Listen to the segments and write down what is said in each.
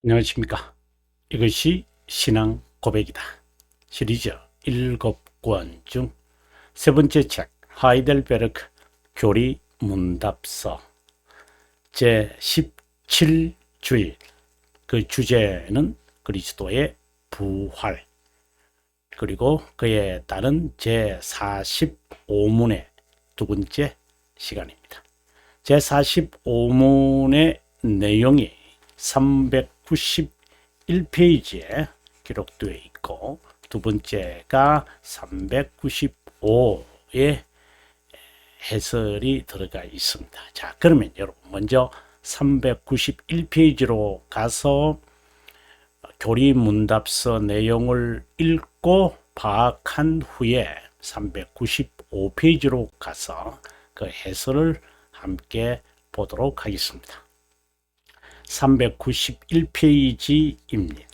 안녕하십니까. 이것이 신앙 고백이다. 시리즈 7권 중 세 번째 책 하이델베르크 교리 문답서 제 17주일, 그 주제는 그리스도의 부활, 그리고 그에 따른 제 45문의 두 번째 시간입니다. 제 45문의 내용이 391페이지에 기록되어 있고, 두 번째가 395에 해설이 들어가 있습니다. 자, 그러면 여러분 먼저 391페이지로 가서 교리문답서 내용을 읽고 파악한 후에 395페이지로 가서 그 해설을 함께 보도록 하겠습니다. 391페이지입니다.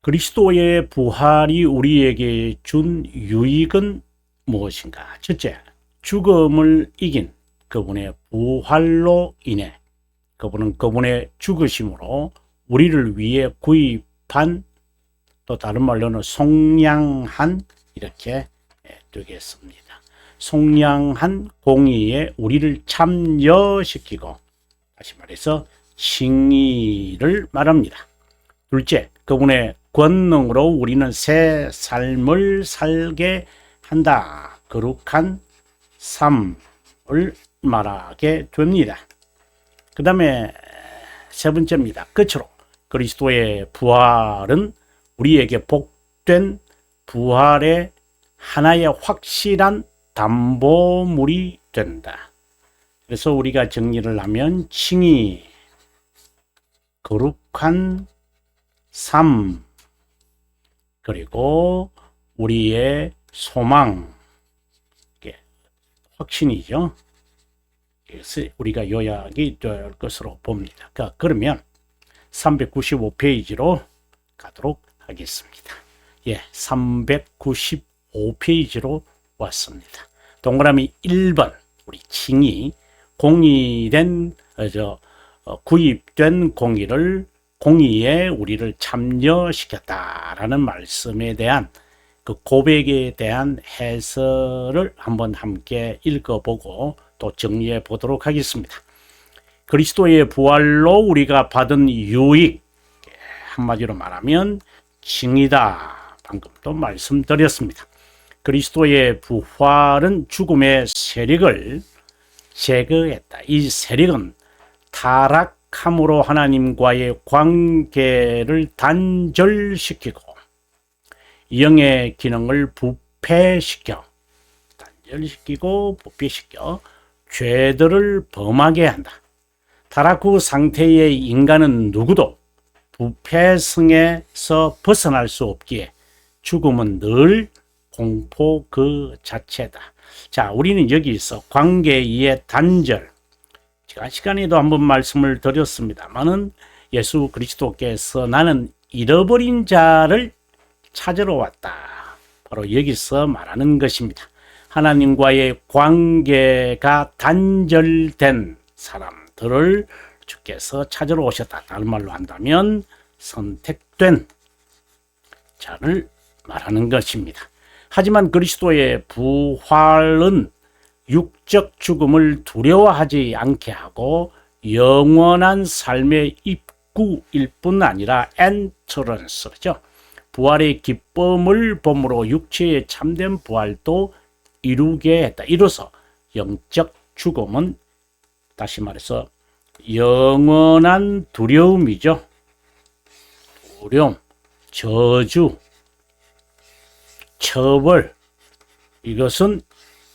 그리스도의 부활이 우리에게 준 유익은 무엇인가? 첫째, 죽음을 이긴 그분의 부활로 인해 그분은 그분의 죽으심으로 우리를 위해 구입한, 또 다른 말로는 속량한, 이렇게 되겠습니다. 속량한 공의에 우리를 참여시키고, 다시 말해서 칭의를 말합니다. 둘째, 그분의 권능으로 우리는 새 삶을 살게 한다. 거룩한 삶을 말하게 됩니다. 그 다음에 세 번째입니다. 끝으로 그리스도의 부활은 우리에게 복된 부활의 하나의 확실한 담보물이 된다. 그래서 우리가 정리를 하면 칭의, 거룩한 삶, 그리고 우리의 소망, 확신이죠. 그래서 우리가 요약이 될 것으로 봅니다. 그러면 395페이지로 가도록 하겠습니다. 예, 395페이지로 왔습니다. 동그라미 1번, 우리 칭의, 공의된 구입된 공의에 우리를 참여시켰다라는 말씀에 대한 그 고백에 대한 해설을 한번 함께 읽어보고 또 정리해 보도록 하겠습니다. 그리스도의 부활로 우리가 받은 유익, 한마디로 말하면 칭의다. 방금 또 말씀드렸습니다. 그리스도의 부활은 죽음의 세력을 제거했다. 이 세력은 타락함으로 하나님과의 관계를 단절시키고 영의 기능을 부패시켜 죄들을 범하게 한다. 타락 후 상태의 인간은 누구도 부패성에서 벗어날 수 없기에 죽음은 늘 공포 그 자체다. 자, 우리는 여기서 관계의 단절, 제가 시간에도 한번 말씀을 드렸습니다만은 예수 그리스도께서 나는 잃어버린 자를 찾으러 왔다. 바로 여기서 말하는 것입니다. 하나님과의 관계가 단절된 사람들을 주께서 찾으러 오셨다. 다른 말로 한다면 선택된 자를 말하는 것입니다. 하지만 그리스도의 부활은 육적 죽음을 두려워하지 않게 하고 영원한 삶의 입구일 뿐 아니라 엔트런스죠. 부활의 기쁨을 봄으로 육체의 참된 부활도 이루게 했다. 이로써 영적 죽음은 다시 말해서 영원한 두려움이죠. 두려움, 저주, 처벌, 이것은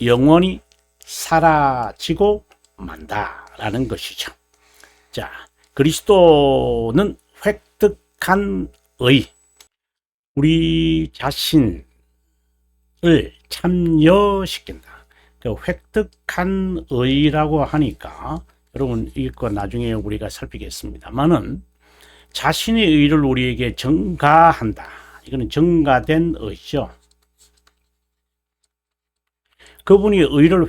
영원히 사라지고 만다라는 것이죠. 자, 그리스도는 획득한 의, 우리 자신을 참여시킨다. 그 획득한 의라고 하니까 여러분 이거 나중에 우리가 살피겠습니다만은 자신의 의를 우리에게 전가한다. 이거는 전가된 의죠. 그분이 의를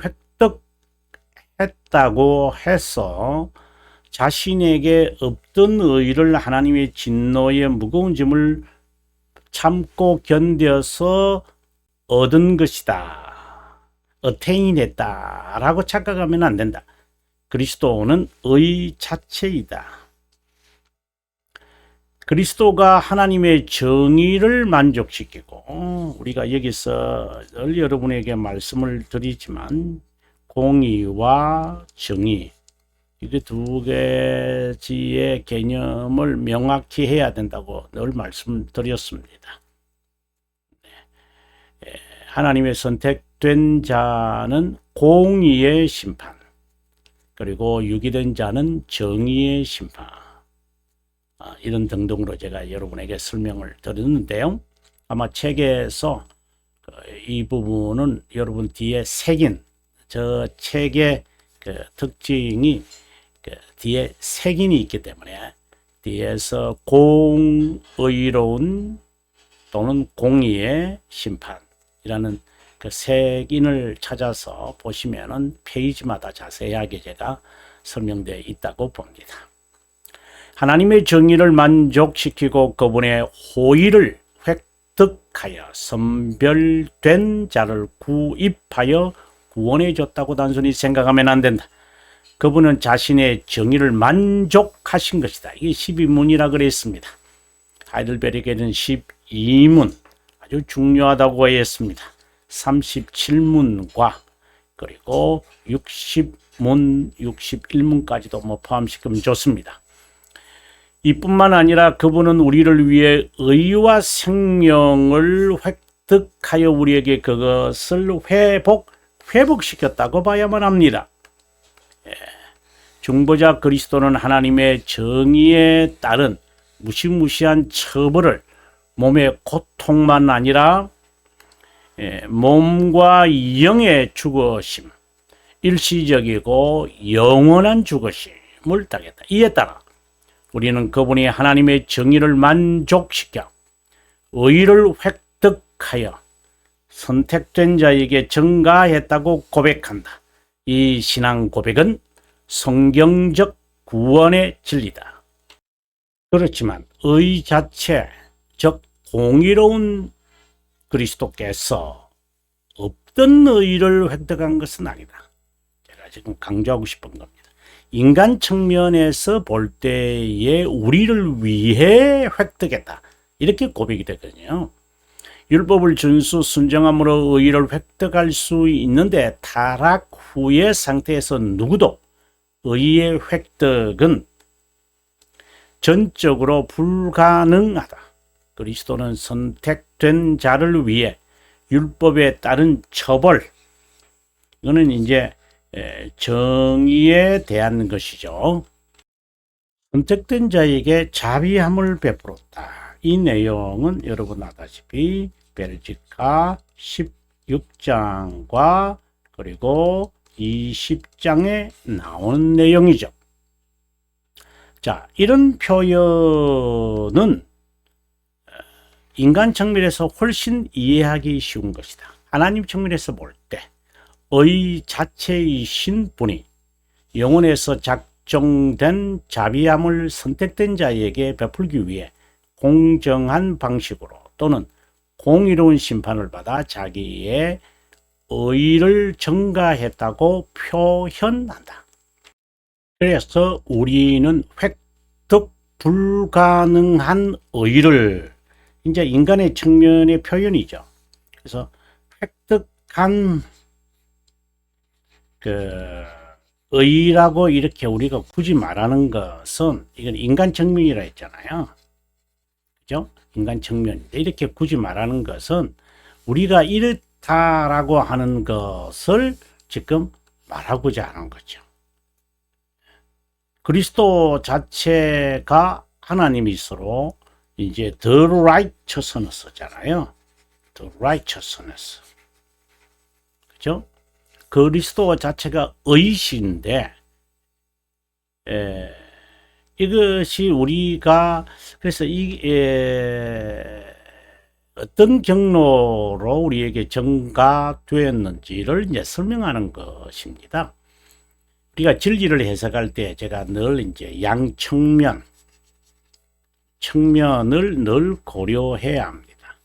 획득했다고 해서 자신에게 없던 의를 하나님의 진노의 무거운 짐을 참고 견뎌서 얻은 것이다. 어테인했다 라고 착각하면 안 된다. 그리스도는 의 자체이다. 그리스도가 하나님의 정의를 만족시키고, 우리가 여기서 늘 여러분에게 말씀을 드리지만 공의와 정의, 이게 두 가지의 개념을 명확히 해야 된다고 늘 말씀드렸습니다. 하나님의 선택된 자는 공의의 심판, 그리고 유기된 자는 정의의 심판, 이런 등등으로 제가 여러분에게 설명을 드렸는데요. 아마 책에서 이 부분은 여러분 뒤에 새긴, 저 책의 그 특징이 뒤에 색인이 있기 때문에 뒤에서 공의로운 또는 공의의 심판이라는 그 색인을 찾아서 보시면은 페이지마다 자세하게 제가 설명되어 있다고 봅니다. 하나님의 정의를 만족시키고 그분의 호의를 획득하여 선별된 자를 구입하여 구원해 줬다고 단순히 생각하면 안 된다. 그분은 자신의 정의를 만족하신 것이다. 이게 12문이라 그랬습니다. 하이델베르크에는 12문, 아주 중요하다고 했습니다. 37문과 그리고 60문, 61문까지도 뭐 포함시키면 좋습니다. 이뿐만 아니라 그분은 우리를 위해 의와 생명을 획득하여 우리에게 그것을 회복시켰다고 봐야만 합니다. 중보자 그리스도는 하나님의 정의에 따른 무시무시한 처벌을 몸의 고통만 아니라 몸과 영의 죽으심, 일시적이고 영원한 죽으심을 당했다. 이에 따라 우리는 그분이 하나님의 정의를 만족시켜 의를 획득하여 선택된 자에게 전가했다고 고백한다. 이 신앙 고백은 성경적 구원의 진리다. 그렇지만 의 자체, 즉 공의로운 그리스도께서 없던 의를 획득한 것은 아니다. 제가 지금 강조하고 싶은 겁니다. 인간 측면에서 볼 때에 우리를 위해 획득했다. 이렇게 고백이 되거든요. 율법을 준수 순정함으로 의를 획득할 수 있는데 타락 후의 상태에서 누구도 의의 획득은 전적으로 불가능하다. 그리스도는 선택된 자를 위해 율법에 따른 처벌, 이거는 이제 정의에 대한 것이죠. 선택된 자에게 자비함을 베풀었다. 이 내용은 여러분 아다시피 벨지카 16장과 그리고 20장에 나오는 내용이죠. 자, 이런 표현은 인간 측면에서 훨씬 이해하기 쉬운 것이다. 하나님 측면에서 볼 때 의 자체이신 분이 영혼에서 작정된 자비함을 선택된 자에게 베풀기 위해 공정한 방식으로 또는 공의로운 심판을 받아 자기의 의를 전가했다고 표현한다. 그래서 우리는 획득 불가능한 의를, 이제 인간의 측면의 표현이죠. 그래서 획득한 의라고 이렇게 우리가 굳이 말하는 것은 이건 인간 측면이라 했잖아요. 그죠? 인간 측면인데 이렇게 굳이 말하는 것은 우리가 이렇다라고 하는 것을 지금 말하고자 하는 거죠. 그리스도 자체가 하나님이시로 이제 the righteousness 잖아요. the righteousness. 그죠? 그리스도 자체가 의신데, 이것이 우리가, 그래서 어떤 경로로 우리에게 전가되었는지를 이제 설명하는 것입니다. 우리가 진리를 해석할 때 제가 늘 이제 측면을 늘 고려해야 합니다.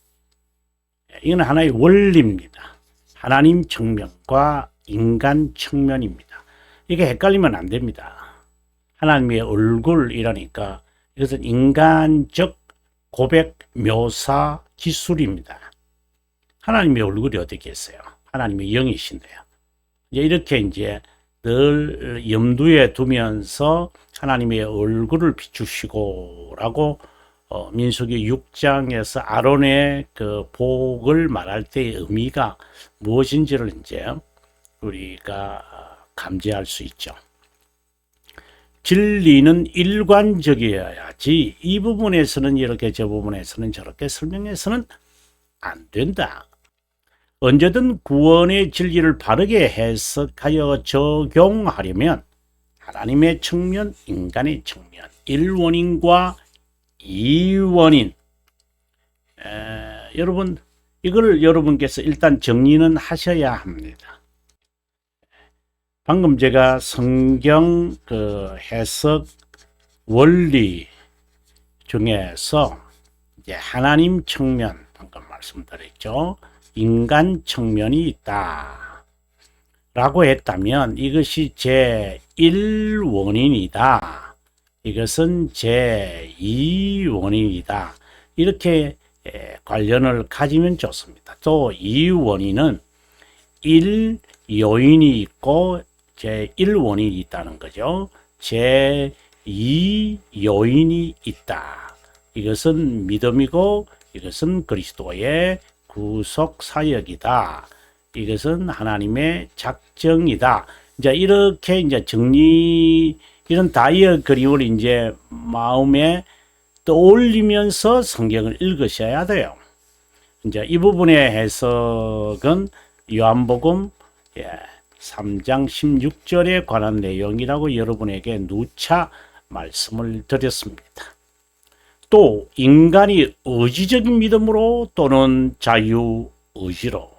이건 하나의 원리입니다. 하나님 측면과 인간 측면입니다. 이게 헷갈리면 안 됩니다. 하나님의 얼굴이라니까 이것은 인간적 고백 묘사 기술입니다. 하나님의 얼굴이 어떻게 있어요? 하나님의 영이신데요. 이렇게 이제 늘 염두에 두면서 하나님의 얼굴을 비추시고라고 민수기 6장에서 아론의 그 복을 말할 때의 의미가 무엇인지를 이제 우리가 감지할 수 있죠. 진리는 일관적이어야지 이 부분에서는 이렇게 저 부분에서는 저렇게 설명해서는 안 된다. 언제든 구원의 진리를 바르게 해석하여 적용하려면 하나님의 측면, 인간의 측면, 1원인과 2원인 여러분 이걸 여러분께서 일단 정리는 하셔야 합니다. 방금 제가 성경 그 해석 원리 중에서 이제 하나님 측면 방금 말씀드렸죠. 인간 측면이 있다 라고 했다면 이것이 제1원인이다. 이것은 제2원인이다. 이렇게 관련을 가지면 좋습니다. 또 2원인은 1요인이 있고 제1원인이 있다는 거죠. 제2요인이 있다. 이것은 믿음이고 이것은 그리스도의 구속 사역이다. 이것은 하나님의 작정이다. 이제 이렇게 이제 이런 다이어그램을 이제 마음에 떠올리면서 성경을 읽으셔야 돼요. 이제 이 부분의 해석은 요한복음 3장 16절에 관한 내용이라고 여러분에게 누차 말씀을 드렸습니다. 또 인간이 의지적인 믿음으로 또는 자유의지로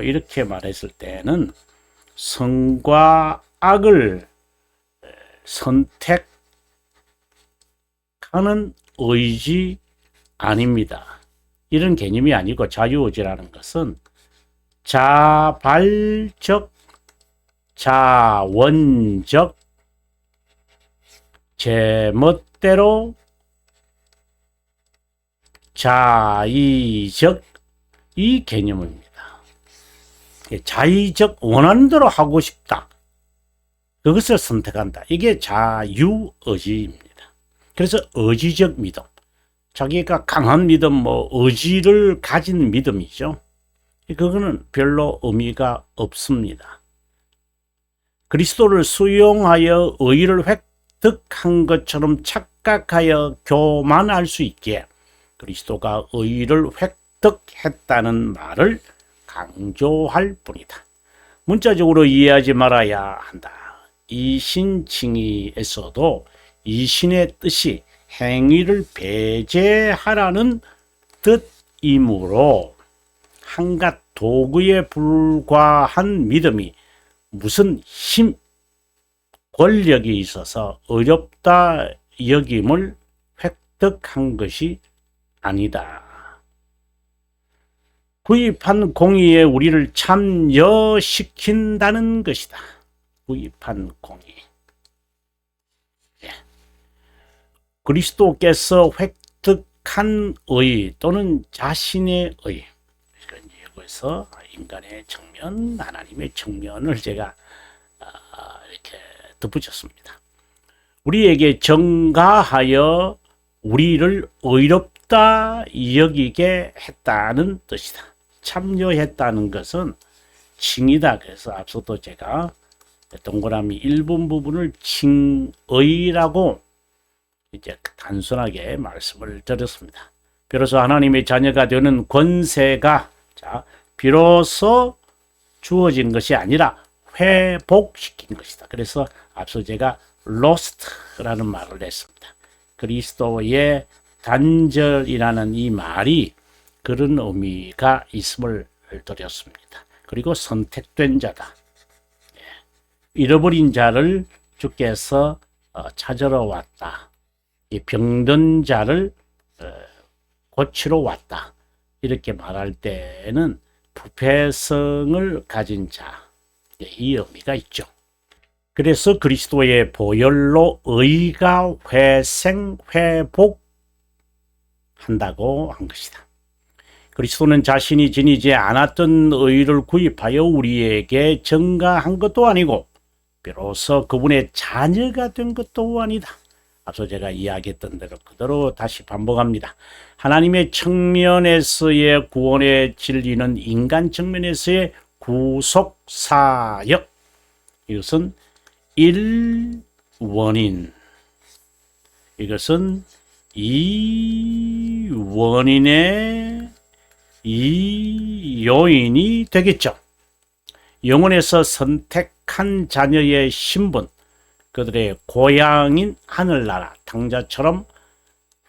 이렇게 말했을 때는 선과 악을 선택하는 의지 아닙니다. 이런 개념이 아니고 자유의지라는 것은 자발적, 자원적, 제멋대로 자의적 이 개념입니다. 자의적 원하는 대로 하고 싶다. 그것을 선택한다. 이게 자유의지입니다. 그래서 의지적 믿음. 자기가 강한 믿음, 의지를 가진 믿음이죠. 그거는 별로 의미가 없습니다. 그리스도를 수용하여 의를 획득한 것처럼 착각하여 교만할 수 있게 그리스도가 의를 획득했다는 말을 강조할 뿐이다. 문자적으로 이해하지 말아야 한다. 이신칭의에서도 이신의 뜻이 행위를 배제하라는 뜻이므로 한갓 도구에 불과한 믿음이 무슨 힘, 권력이 있어서 어렵다 여김을 획득한 것이 아니다. 구입한 공의에 우리를 참여시킨다는 것이다. 구입한 공의. 그리스도께서 획득한 의 또는 자신의 의. 여기서 인간의 측면, 하나님의 측면을 제가 이렇게 덧붙였습니다. 우리에게 전가하여 우리를 의롭다 여기게 했다는 뜻이다. 참여했다는 것은 칭이다. 그래서 앞서도 제가 동그라미 1번 부분을 칭의라고 이제 단순하게 말씀을 드렸습니다. 비로소 하나님의 자녀가 되는 권세가 비로소 주어진 것이 아니라 회복시킨 것이다. 그래서 앞서 제가 lost라는 말을 했습니다. 그리스도의 단절이라는 이 말이 그런 의미가 있음을 드렸습니다. 그리고 선택된 자다. 잃어버린 자를 주께서 찾으러 왔다. 이 병든 자를 고치러 왔다. 이렇게 말할 때는 부패성을 가진 자, 이 의미가 있죠. 그래서 그리스도의 보혈로 의가 회복한다고 한 것이다. 그리스도는 자신이 지니지 않았던 의를 구입하여 우리에게 전가한 것도 아니고 비로소 그분의 자녀가 된 것도 아니다. 앞서 제가 이야기했던 대로 그대로 다시 반복합니다. 하나님의 측면에서의 구원의 진리는 인간 측면에서의 구속사역. 이것은 일원인. 이것은 이 원인의 이 요인이 되겠죠. 영혼에서 선택한 자녀의 신분, 그들의 고향인 하늘나라 당자처럼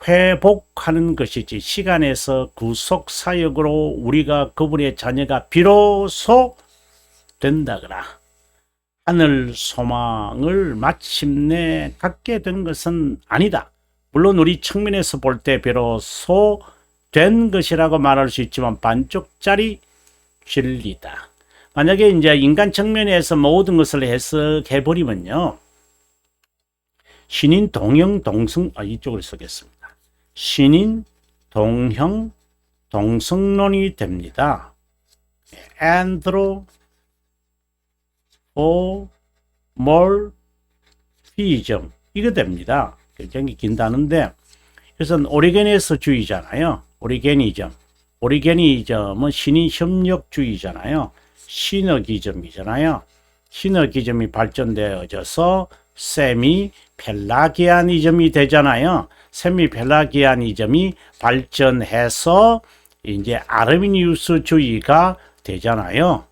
회복하는 것이지, 시간에서 구속사역으로 우리가 그분의 자녀가 비로소 된다거나 하늘 소망을 마침내 갖게 된 것은 아니다. 물론 우리 측면에서 볼 때 비로소 된 것이라고 말할 수 있지만 반쪽짜리 진리다. 만약에 이제 인간 측면에서 모든 것을 해석해 버리면요, 신인 동형 동성, 이쪽을 쓰겠습니다. 신인 동형 동성론이 됩니다. 안드로포몰피즘, 이거 됩니다. 굉장히 긴다는데, 그래서 오리게니스주의잖아요. 오리게니즘은 신인 협력주의잖아요. 시너기즘이잖아요. 시너기즘이 발전되어져서 세미 펠라기아니즘이 되잖아요. 세미 펠라기아니즘이 발전해서 이제 아르미니우스주의가 되잖아요.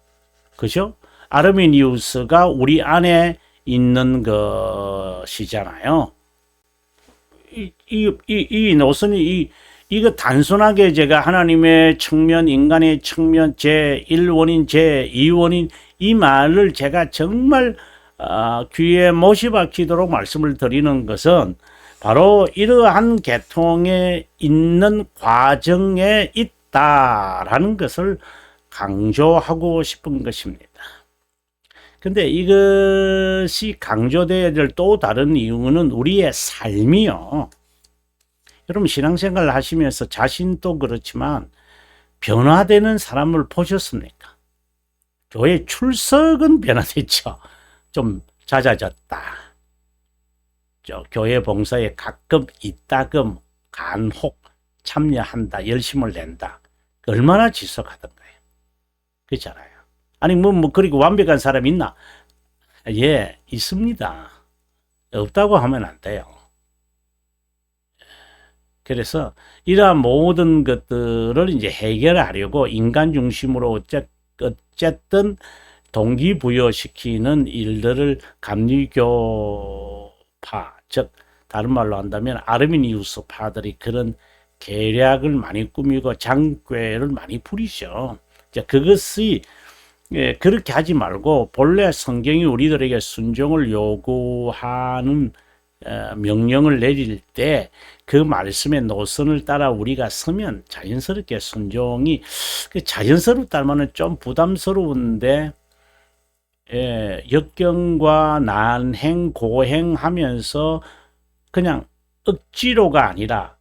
그죠? 아르미니우스가 우리 안에 있는 것이잖아요. 이 노선이 이거 단순하게 제가 하나님의 측면, 인간의 측면, 제1원인, 제2원인, 이 말을 제가 정말 귀에 못이 박히도록 말씀을 드리는 것은 바로 이러한 계통에 있는 과정에 있다라는 것을 강조하고 싶은 것입니다. 근데 이것이 강조되어야 될 또 다른 이유는 우리의 삶이요. 여러분, 신앙생활을 하시면서 자신도 그렇지만 변화되는 사람을 보셨습니까? 교회 출석은 변화됐죠. 좀 잦아졌다. 교회 봉사에 가끔 이따금 간혹 참여한다. 열심을 낸다. 얼마나 지속하던가요? 그렇잖아요. 아니 그리고 완벽한 사람 있나? 예, 있습니다. 없다고 하면 안 돼요. 그래서 이러한 모든 것들을 이제 해결하려고 인간 중심으로 어쨌든 동기부여시키는 일들을 감리교파, 즉 다른 말로 한다면 아르미니우스파들이 그런 계략을 많이 꾸미고 장꾀를 많이 부리죠. 그것이 그렇게 하지 말고 본래 성경이 우리들에게 순종을 요구하는 명령을 내릴 때 그 말씀의 노선을 따라 우리가 서면 자연스럽게 순종이, 자연스럽다면은 좀 부담스러운데, 역경과 난행 고행하면서 그냥 억지로가 아니라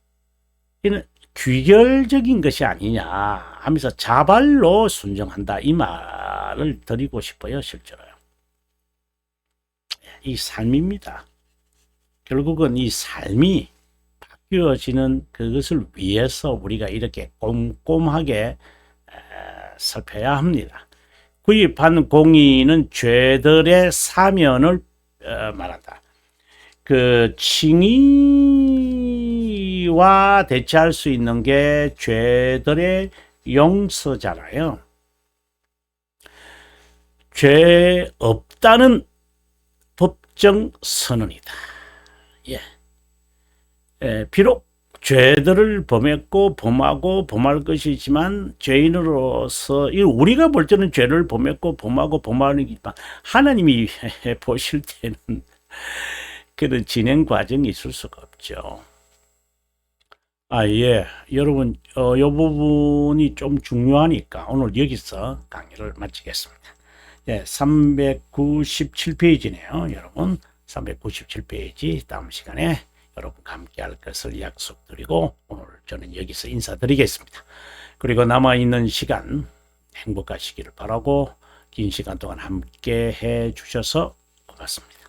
이는 귀결적인 것이 아니냐 하면서 자발로 순종한다, 이 말을 드리고 싶어요. 실제로요. 이 삶입니다. 결국은 이 삶이 바뀌어지는 그것을 위해서 우리가 이렇게 꼼꼼하게 살펴야 합니다. 구입한 공의는 죄들의 사면을 말한다. 그 칭의와 대체할 수 있는 게 죄들의 용서잖아요. 죄 없다는 법정 선언이다. 비록 죄들을 범했고 범하고 범할 것이지만 죄인으로서 우리가 볼 때는 죄를 범했고 범하고 범하니까 하나님이 보실 때는 그런 진행 과정이 있을 수가 없죠. 예. 여러분, 이 부분이 좀 중요하니까 오늘 여기서 강의를 마치겠습니다. 397페이지네요. 여러분, 397페이지 다음 시간에 여러분과 함께 할 것을 약속드리고 오늘 저는 여기서 인사드리겠습니다. 그리고 남아있는 시간 행복하시기를 바라고 긴 시간 동안 함께 해 주셔서 고맙습니다.